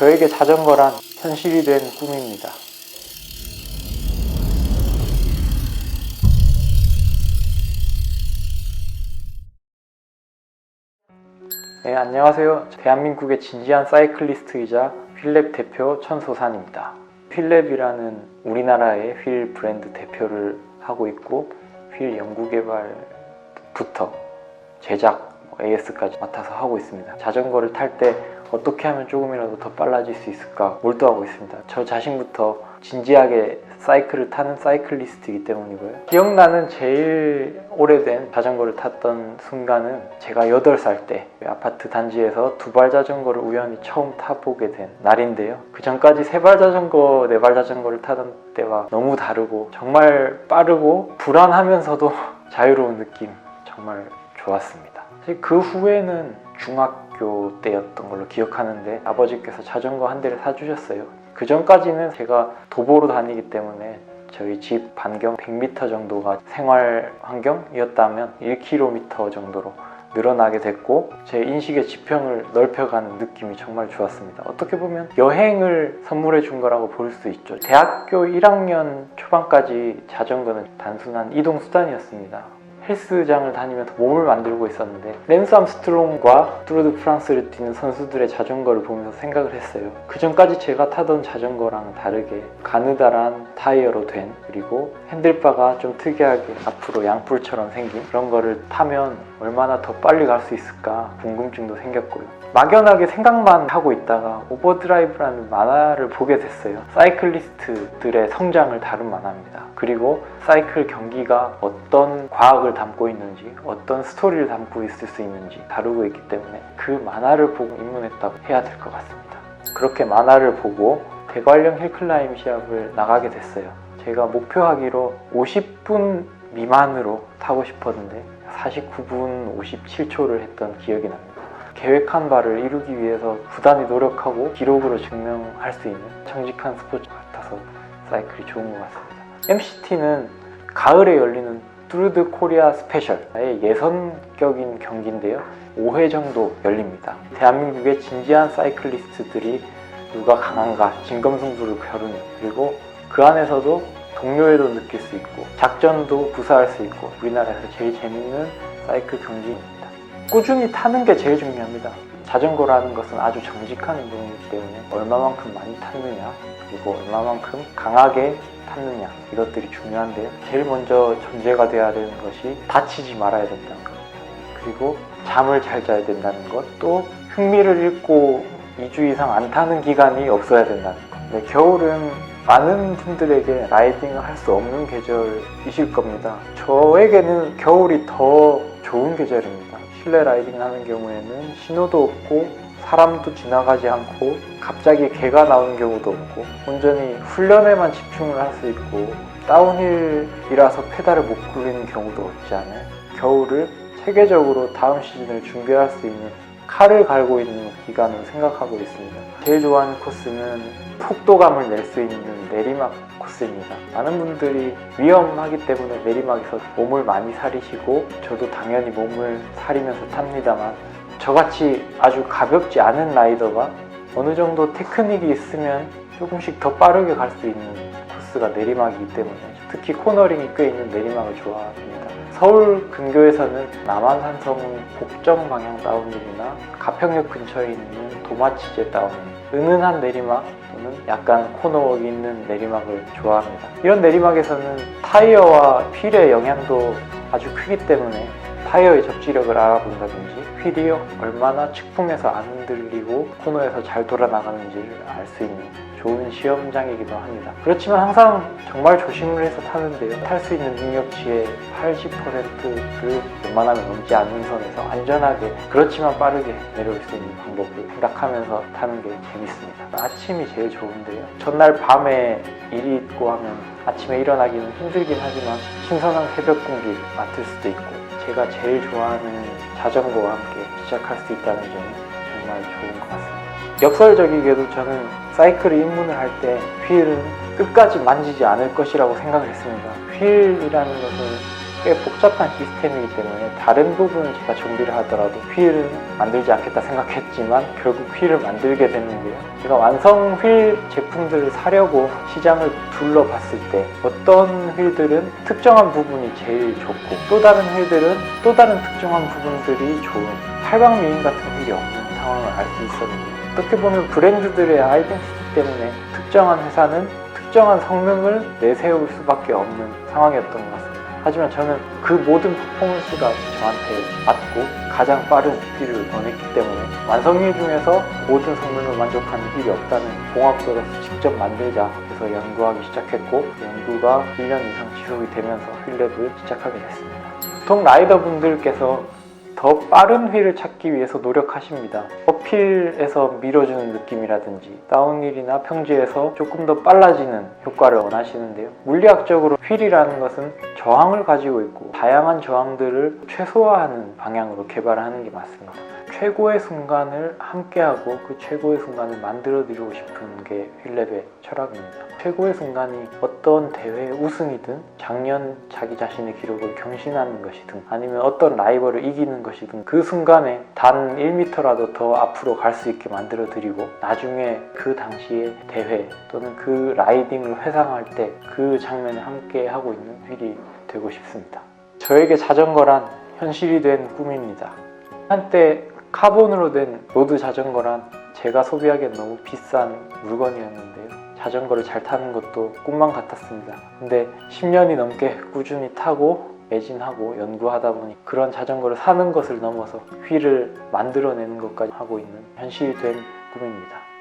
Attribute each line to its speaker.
Speaker 1: 저에게 자전거란 현실이 된 꿈입니다. 네, 안녕하세요. 대한민국의 진지한 사이클리스트이자 휠랩 대표 천소산입니다. 휠랩이라는 우리나라의 휠 브랜드 대표를 하고 있고 휠 연구개발부터 제작, AS까지 맡아서 하고 있습니다. 자전거를 탈 때 어떻게 하면 조금이라도 더 빨라질 수 있을까 몰두하고 있습니다. 저 자신부터 진지하게 사이클을 타는 사이클리스트이기 때문이고요. 기억나는 제일 오래된 자전거를 탔던 순간은 제가 8살 때 아파트 단지에서 두발 자전거를 우연히 처음 타보게 된 날인데요. 그 전까지 세발 자전거, 네발 자전거를 타던 때와 너무 다르고 정말 빠르고 불안하면서도 자유로운 느낌, 정말 좋았습니다. 그 후에는 중학교 때였던 걸로 기억하는데 아버지께서 자전거 한 대를 사주셨어요. 그 전까지는 제가 도보로 다니기 때문에 저희 집 반경 100m 정도가 생활 환경이었다면 1km 정도로 늘어나게 됐고 제 인식의 지평을 넓혀가는 느낌이 정말 좋았습니다. 어떻게 보면 여행을 선물해 준 거라고 볼 수 있죠. 대학교 1학년 초반까지 자전거는 단순한 이동 수단이었습니다. 헬스장을 다니면서 몸을 만들고 있었는데 랜스 암스트롱과 뚜르 드 프랑스를 뛰는 선수들의 자전거를 보면서 생각을 했어요. 그 전까지 제가 타던 자전거랑 다르게 가느다란 타이어로 된, 그리고 핸들바가 좀 특이하게 앞으로 양뿔처럼 생긴 그런 거를 타면 얼마나 더 빨리 갈 수 있을까 궁금증도 생겼고요. 막연하게 생각만 하고 있다가 오버드라이브라는 만화를 보게 됐어요. 사이클리스트들의 성장을 다룬 만화입니다. 그리고 사이클 경기가 어떤 과학을 담고 있는지, 어떤 스토리를 담고 있을 수 있는지 다루고 있기 때문에 그 만화를 보고 입문했다고 해야 될 것 같습니다. 그렇게 만화를 보고 대관령 힐클라임 시합을 나가게 됐어요. 제가 목표하기로 50분 미만으로 타고 싶었는데 49분 57초를 했던 기억이 납니다. 계획한 바를 이루기 위해서 부단히 노력하고 기록으로 증명할 수 있는 정직한 스포츠 같아서 사이클이 좋은 것 같습니다. MCT는 가을에 열리는 뚜르드 코리아 스페셜의 예선격인 경기인데요. 5회 정도 열립니다. 대한민국의 진지한 사이클리스트들이 누가 강한가 진검승부를 겨루는, 그리고 그 안에서도 동료애도 느낄 수 있고 작전도 구사할 수 있고 우리나라에서 제일 재밌는 사이클 경기입니다. 꾸준히 타는 게 제일 중요합니다. 자전거라는 것은 아주 정직한 운동이기 때문에 얼마만큼 많이 탔느냐, 그리고 얼마만큼 강하게 탔느냐, 이것들이 중요한데요. 제일 먼저 전제가 돼야 되는 것이 다치지 말아야 된다는 것, 그리고 잠을 잘 자야 된다는 것, 또 흥미를 잃고 2주 이상 안 타는 기간이 없어야 된다는 것. 네, 겨울은 많은 분들에게 라이딩을 할 수 없는 계절이실 겁니다. 저에게는 겨울이 더 좋은 계절입니다. 실내 라이딩 하는 경우에는 신호도 없고 사람도 지나가지 않고 갑자기 개가 나오는 경우도 없고 온전히 훈련에만 집중을 할 수 있고 다운힐이라서 페달을 못 굴리는 경우도 없지 않아요. 겨울을 체계적으로 다음 시즌을 준비할 수 있는 칼을 갈고 있는 기간으로 생각하고 있습니다. 제일 좋아하는 코스는 속도감을 낼 수 있는 내리막 코스입니다. 많은 분들이 위험하기 때문에 내리막에서 몸을 많이 사리시고 저도 당연히 몸을 사리면서 탑니다만 저같이 아주 가볍지 않은 라이더가 어느 정도 테크닉이 있으면 조금씩 더 빠르게 갈 수 있는 코스가 내리막이기 때문에 특히 코너링이 꽤 있는 내리막을 좋아합니다. 서울 근교에서는 남한산성 복정 방향 다운힐이나 가평역 근처에 있는 도마치제 다운힐, 은은한 내리막 또는 약간 코너웍이 있는 내리막을 좋아합니다. 이런 내리막에서는 타이어와 휠의 영향도 아주 크기 때문에 타이어의 접지력을 알아본다든지 휠이 얼마나 측풍에서 안 흔들리고 코너에서 잘 돌아나가는지를 알 수 있는 좋은 시험장이기도 합니다. 그렇지만 항상 정말 조심을 해서 타는데요. 탈 수 있는 능력치의 80%를 웬만하면 넘지 않는 선에서 안전하게 그렇지만 빠르게 내려올 수 있는 방법을 생각하면서 타는 게 재밌습니다. 아침이 제일 좋은데요. 전날 밤에 일이 있고 하면 아침에 일어나기는 힘들긴 하지만 신선한 새벽 공기를 맡을 수도 있고 제가 제일 좋아하는 자전거와 함께 시작할 수 있다는 점이 정말 좋은 것 같습니다. 역설적이게도 저는 사이클에 입문을 할 때 휠은 끝까지 만지지 않을 것이라고 생각을 했습니다. 휠이라는 것은 꽤 복잡한 시스템이기 때문에 다른 부분은 제가 정비를 하더라도 휠은 만들지 않겠다 생각했지만 결국 휠을 만들게 됐는데요. 제가 완성 휠 제품들을 사려고 시장을 둘러봤을 때 어떤 휠들은 특정한 부분이 제일 좋고 또 다른 휠들은 또 다른 특정한 부분들이 좋은 팔방미인 같은 휠이 없는 상황을 알 수 있었는데, 어떻게 보면 브랜드들의 아이덴티티 때문에 특정한 회사는 특정한 성능을 내세울 수밖에 없는 상황이었던 것 같습니다. 하지만 저는 그 모든 퍼포먼스가 저한테 맞고 가장 빠른 휠을 원했기 때문에 완성일 중에서 모든 성능을 만족하는 휠이 없다는 공학도로서 직접 만들자 해서 연구하기 시작했고, 연구가 1년 이상 지속이 되면서 휠랩을 시작하게 됐습니다. 보통 라이더분들께서 더 빠른 휠을 찾기 위해서 노력하십니다. 어필에서 밀어주는 느낌이라든지 다운힐이나 평지에서 조금 더 빨라지는 효과를 원하시는데요. 물리학적으로 휠이라는 것은 저항을 가지고 있고 다양한 저항들을 최소화하는 방향으로 개발하는 게 맞습니다. 최고의 순간을 함께하고 그 최고의 순간을 만들어 드리고 싶은 게 휠랩의 철학입니다. 최고의 순간이 어떤 대회 우승이든 작년 자기 자신의 기록을 경신하는 것이든 아니면 어떤 라이벌을 이기는 것이든 그 순간에 단 1m라도 더 앞으로 갈 수 있게 만들어 드리고 나중에 그 당시의 대회 또는 그 라이딩을 회상할 때 그 장면에 함께 하고 있는 휠이 되고 싶습니다. 저에게 자전거란 현실이 된 꿈입니다. 한때 카본으로 된 로드 자전거란 제가 소비하기엔 너무 비싼 물건이었는데요. 자전거를 잘 타는 것도 꿈만 같았습니다. 근데 10년이 넘게 꾸준히 타고 매진하고 연구하다 보니 그런 자전거를 사는 것을 넘어서 휠을 만들어내는 것까지 하고 있는 현실이 된 꿈입니다.